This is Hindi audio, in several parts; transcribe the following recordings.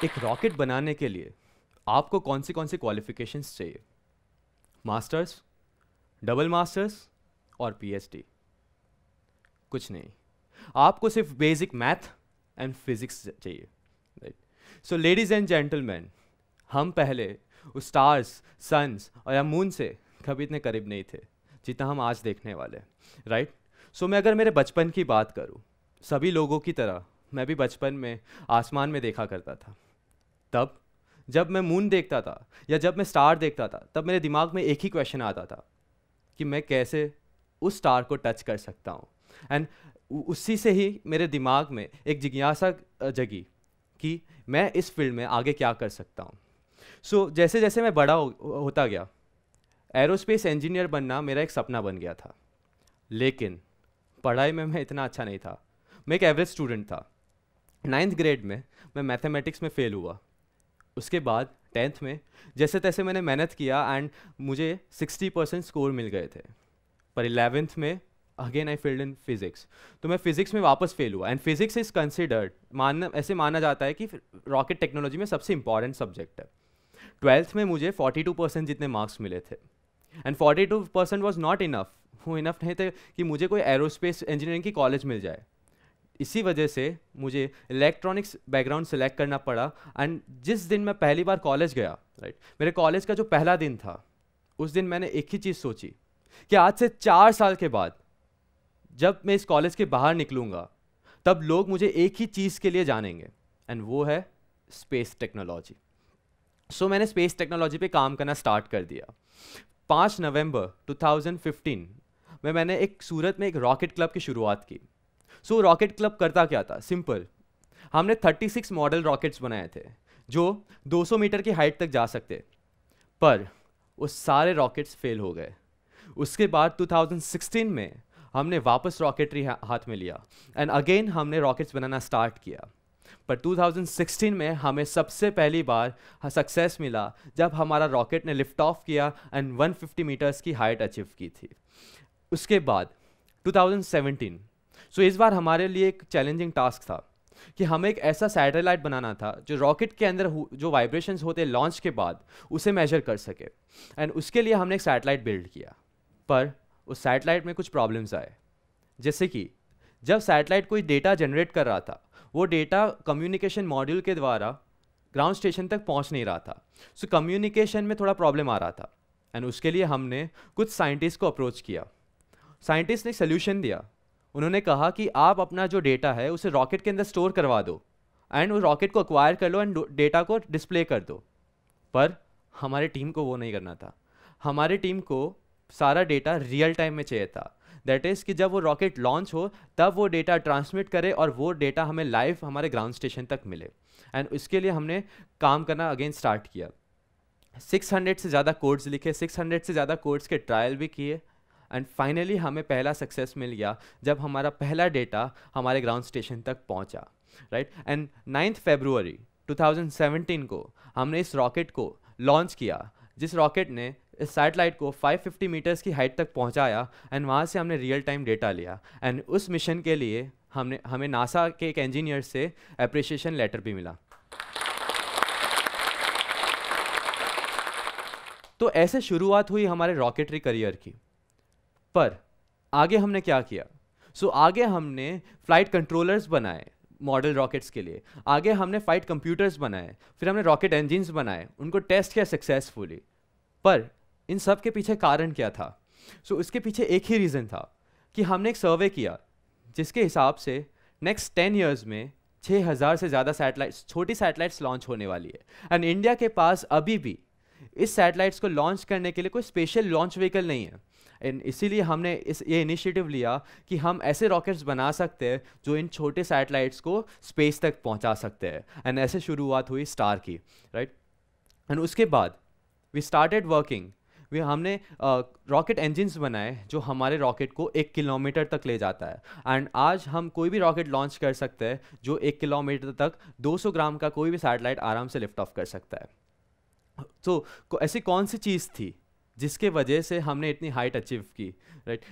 एक रॉकेट बनाने के लिए आपको कौन सी क्वालिफिकेशंस चाहिए? मास्टर्स, डबल मास्टर्स और पीएचडी? कुछ नहीं, आपको सिर्फ बेसिक मैथ एंड फिजिक्स चाहिए, right? So ladies and gentleman, हम पहले उस स्टार्स, सन्स और या मून से कभी इतने करीब नहीं थे जितना हम आज देखने वाले हैं, राइट? सो मैं अगर मेरे बचपन की बात करूं, सभी लोगों की तरह मैं भी बचपन में आसमान में देखा करता था। तब जब मैं मून देखता था या जब मैं स्टार देखता था, तब मेरे दिमाग में एक ही क्वेश्चन आता था कि मैं कैसे उस स्टार को टच कर सकता हूँ। एंड उसी से ही मेरे दिमाग में एक जिज्ञासा जगी कि मैं इस फील्ड में आगे क्या कर सकता हूँ। सो जैसे जैसे मैं बड़ा होता गया, एरोस्पेस इंजीनियर बनना मेरा एक सपना बन गया था। लेकिन पढ़ाई में मैं इतना अच्छा नहीं था, मैं एक एवरेज स्टूडेंट था। 9th ग्रेड में मैं मैथमेटिक्स में फ़ेल हुआ। उसके बाद 10th में जैसे तैसे मैंने मेहनत किया एंड मुझे 60% स्कोर मिल गए थे। पर 11th में again I failed in physics, तो मैं फिजिक्स में वापस फेल हुआ। एंड फिजिक्स इज कंसिडर्ड, ऐसे माना जाता है कि रॉकेट टेक्नोलॉजी में सबसे इंपॉर्टेंट सब्जेक्ट है। 12th में मुझे 42% जितने मार्क्स मिले थे। एंड 42% वॉज नॉट इनफ, वो इनफ नहीं थे कि मुझे कोई एरोस्पेस इंजीनियरिंग की कॉलेज मिल जाए। इसी वजह से मुझे इलेक्ट्रॉनिक्स बैकग्राउंड सेलेक्ट करना पड़ा। एंड जिस दिन मैं पहली बार कॉलेज गया, राइट, मेरे कॉलेज का जो पहला दिन था, उस दिन मैंने एक ही चीज़ सोची कि आज से 4 साल के बाद जब मैं इस कॉलेज के बाहर निकलूंगा, तब लोग मुझे एक ही चीज़ के लिए जानेंगे, एंड वो है स्पेस टेक्नोलॉजी। सो मैंने स्पेस टेक्नोलॉजी पे काम करना स्टार्ट कर दिया। 5 नवंबर 2015 में मैंने एक सूरत में एक रॉकेट क्लब की शुरुआत की। सो रॉकेट क्लब करता क्या था? सिंपल, हमने 36 मॉडल रॉकेट्स बनाए थे जो 200 मीटर की हाइट तक जा सकते, पर वो सारे रॉकेट्स फेल हो गए। उसके बाद 2016 में हमने वापस रॉकेटरी हाथ में लिया एंड अगेन हमने रॉकेट्स बनाना स्टार्ट किया। पर 2016 में हमें सबसे पहली बार सक्सेस मिला जब हमारा रॉकेट ने लिफ्ट ऑफ किया एंड 150 मीटर्स की हाइट अचीव की थी। उसके बाद 2017, सो इस बार हमारे लिए एक चैलेंजिंग टास्क था कि हमें एक ऐसा सैटेलाइट बनाना था जो रॉकेट के अंदर जो वाइब्रेशंस होते हैं लॉन्च के बाद उसे मेजर कर सके। एंड उसके लिए हमने एक सैटेलाइट बिल्ड किया। पर उस सैटेलाइट में कुछ प्रॉब्लम्स आए, जैसे कि जब सैटेलाइट कोई डेटा जनरेट कर रहा था, वो डेटा कम्युनिकेशन मॉड्यूल के द्वारा ग्राउंड स्टेशन तक पहुंच नहीं रहा था। सो कम्युनिकेशन में थोड़ा प्रॉब्लम आ रहा था। एंड उसके लिए हमने कुछ साइंटिस्ट को अप्रोच किया। साइंटिस्ट ने सोल्यूशन दिया। उन्होंने कहा कि आप अपना जो डेटा है उसे रॉकेट के अंदर स्टोर करवा दो एंड उस रॉकेट को एक्वायर कर लो एंड डेटा को डिस्प्ले कर दो। पर हमारी टीम को वो नहीं करना था। हमारी टीम को सारा डेटा रियल टाइम में चाहिए था। दैट इज़ कि जब वो रॉकेट लॉन्च हो तब वो डेटा ट्रांसमिट करे और वो डेटा हमें लाइव हमारे ग्राउंड स्टेशन तक मिले। एंड इसके लिए हमने काम करना अगेन स्टार्ट किया। 600 से ज़्यादा कोड्स लिखे, 600 से ज़्यादा कोड्स के ट्रायल भी किए एंड फाइनली हमें पहला सक्सेस मिल गया जब हमारा पहला डेटा हमारे ग्राउंड स्टेशन तक पहुंचा, राइट? एंड 9 फरवरी 2017 को हमने इस रॉकेट को लॉन्च किया, जिस रॉकेट ने इस सैटेलाइट को 550 मीटर्स की हाइट तक पहुंचाया एंड वहाँ से हमने रियल टाइम डेटा लिया। एंड उस मिशन के लिए हमें नासा के एक इंजीनियर से अप्रिसिएशन लेटर भी मिला। तो ऐसे शुरुआत हुई हमारे रॉकेटरी करियर की। पर आगे हमने क्या किया? आगे हमने फ्लाइट कंट्रोलर्स बनाए मॉडल रॉकेट्स के लिए, आगे हमने फ्लाइट कंप्यूटर्स बनाए, फिर हमने रॉकेट इंजिन्स बनाए, उनको टेस्ट किया सक्सेसफुली। पर इन सब के पीछे कारण क्या था? इसके पीछे एक ही रीज़न था कि हमने एक सर्वे किया जिसके हिसाब से नेक्स्ट 10 ईयर्स में 6000 से ज़्यादा सैटेलाइट्स, छोटी सैटेलाइट्स लॉन्च होने वाली है। एंड इंडिया के पास अभी भी इस सैटेलाइट्स को लॉन्च करने के लिए कोई स्पेशल लॉन्च व्हीकल नहीं है। एंड इसीलिए हमने ये इनिशिएटिव लिया कि हम ऐसे रॉकेट्स बना सकते हैं जो इन छोटे सैटेलाइट्स को स्पेस तक पहुंचा सकते हैं। एंड ऐसे शुरुआत हुई स्टार की, राइट? एंड उसके बाद वी स्टार्टेड वर्किंग। हमने रॉकेट इंजिन्स बनाए जो हमारे रॉकेट को 1 किलोमीटर तक ले जाता है। एंड आज हम कोई भी रॉकेट लॉन्च कर सकते हैं जो 1 किलोमीटर तक 200 ग्राम का कोई भी सैटेलाइट आराम से लिफ्ट ऑफ कर सकता है। ऐसी कौन सी चीज़ थी जिसके वजह से हमने इतनी हाइट अचीव की, राइट?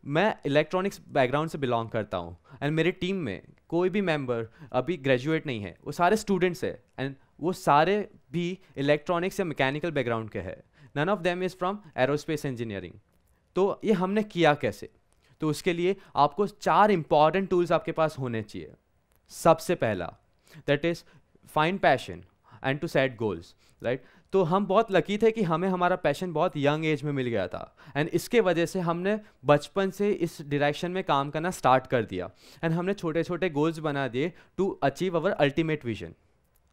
मैं इलेक्ट्रॉनिक्स बैकग्राउंड से बिलोंग करता हूँ एंड मेरी टीम में कोई भी मेंबर अभी ग्रेजुएट नहीं है, वो सारे स्टूडेंट्स है एंड वो सारे भी इलेक्ट्रॉनिक्स या मैकेनिकल बैकग्राउंड के हैं, none of them is from aerospace engineering. तो ये हमने किया कैसे? तो उसके लिए आपको 4 इंपॉर्टेंट टूल्स आपके पास होने चाहिए। सबसे पहला that is find passion and to set goals, right. तो हम बहुत लकी थे कि हमें हमारा पैशन बहुत यंग एज में मिल गया था एंड इसके वजह से हमने बचपन से इस डायरेक्शन में काम करना स्टार्ट कर दिया एंड हमने छोटे छोटे गोल्स बना दिए to achieve our ultimate vision.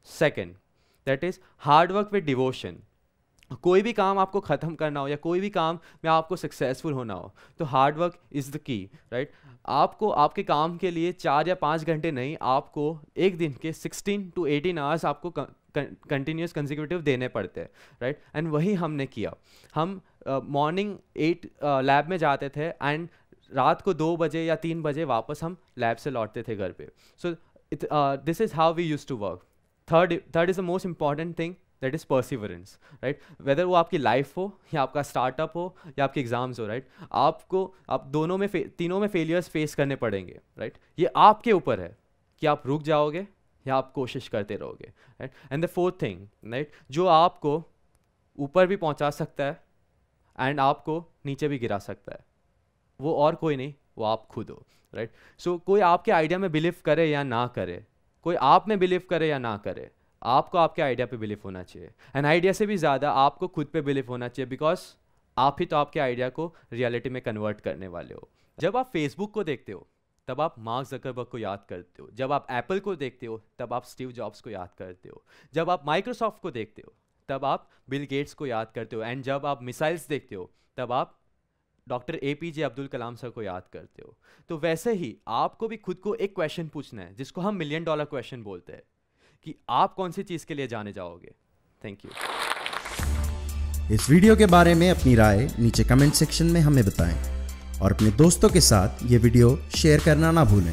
Second that is hard work with devotion. कोई भी काम आपको ख़त्म करना हो या कोई भी काम में आपको सक्सेसफुल होना हो तो hard work is the key, right. आपको आपके काम के लिए 4 या 5 घंटे नहीं, आपको एक दिन के 16 to 18 आवर्स आपको कंटिन्यूस कंसेक्यूटिव देने पड़ते हैं, राइट। एंड वही हमने किया। हम मॉर्निंग 8 लैब में जाते थे एंड रात को 2 बजे या 3 बजे वापस हम लैब से लौटते थे घर पे। So this is how we used to work. Third is the most important thing, that is perseverance, right. Whether वो आपकी लाइफ हो या आपका स्टार्टअप हो या आपके एग्जाम्स हो, राइट। आप दोनों में तीनों में फेलियर्स फेस करने पड़ेंगे, राइट। ये आपके ऊपर है कि आप रुक जाओगे या आप कोशिश करते रहोगे, right. And the fourth thing, right, जो आपको ऊपर भी पहुंचा सकता है एंड आपको नीचे भी गिरा सकता है, वो और कोई नहीं, वो आप खुद हो, राइट। सो कोई आपके आइडिया में बिलीव करे या ना करे, कोई आप में बिलीव करे या ना करे, आपको आपके आइडिया पे बिलीव होना चाहिए एंड आइडिया से भी ज़्यादा आपको खुद पे बिलीव होना चाहिए, बिकॉज आप ही तो आपके आइडिया को रियलिटी में कन्वर्ट करने वाले हो। जब आप फेसबुक को देखते हो तब आप मार्क ज़करबर्ग को याद करते हो, जब आप एप्पल को देखते हो तब आप स्टीव जॉब्स को याद करते हो, जब आप माइक्रोसॉफ्ट को देखते हो तब आप बिल गेट्स को याद करते हो एंड जब आप मिसाइल्स देखते हो तब आप doctor APJ Abdul Kalam sir को याद करते हो। तो वैसे ही आपको भी खुद को एक क्वेश्चन पूछना है जिसको हम $1 मिलियन क्वेश्चन बोलते हैं कि आप कौन सी चीज़ के लिए जाने जाओगे। Thank you. इस वीडियो के बारे में अपनी राय नीचे कमेंट सेक्शन में हमें बताएं और अपने दोस्तों के साथ ये वीडियो शेयर करना ना भूलें।